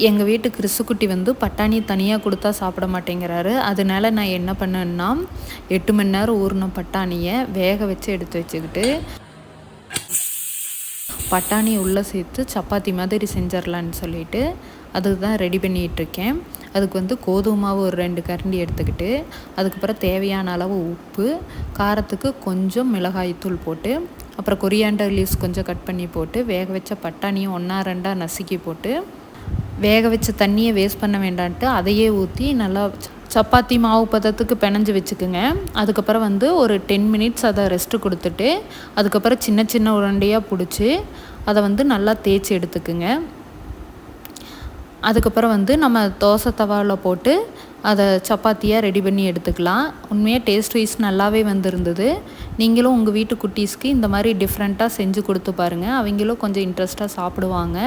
எங்கள் வீட்டு கிறிஸ்துக்குட்டி வந்து பட்டாணி தனியாக கொடுத்தா சாப்பிட மாட்டேங்கிறாரு. அதனால நான் என்ன பண்ணேன்னா 8 மணி நேரம் ஊறின பட்டாணியை வேக வச்சு எடுத்து வச்சுக்கிட்டு பட்டாணி உள்ளே சேர்த்து சப்பாத்தி மாதிரி செஞ்சிடலான்னு சொல்லிட்டு அதுக்கு தான் ரெடி பண்ணிகிட்ருக்கேன். அதுக்கு வந்து கோதுமை மாவு ஒரு 2 கரண்டி எடுத்துக்கிட்டு அதுக்கப்புறம் தேவையான அளவு உப்பு, காரத்துக்கு கொஞ்சம் மிளகாய்த்தூள் போட்டு அப்புறம் கொரியாண்டர் லீவ்ஸ் கொஞ்சம் கட் பண்ணி போட்டு வேக வச்ச பட்டாணியும் 1-2 நசுக்கி போட்டு வேக வச்ச தண்ணியை வேஸ்ட் பண்ண வேண்டான்ட்டு அதையே ஊற்றி நல்லா சப்பாத்தி மாவு பதத்துக்கு பிணைஞ்சு வச்சுக்குங்க. அதுக்கப்புறம் வந்து ஒரு 10 மினிட்ஸ் அதை ரெஸ்ட்டு கொடுத்துட்டு அதுக்கப்புறம் சின்ன சின்ன உருண்டையாக பிடிச்சி அதை வந்து நல்லா தேய்ச்சி எடுத்துக்குங்க. அதுக்கப்புறம் வந்து நம்ம தோசை தவாவில் போட்டு அதை சப்பாத்தியாக ரெடி பண்ணி எடுத்துக்கலாம். உண்மையாக டேஸ்ட் வைஸ் நல்லாவே வந்திருந்தது. நீங்களும் உங்கள் வீட்டு குட்டீஸ்க்கு இந்த மாதிரி டிஃப்ரெண்ட்டாக செஞ்சு கொடுத்து பாருங்கள். அவங்களும் கொஞ்சம் இன்ட்ரெஸ்ட்டாக சாப்பிடுவாங்க.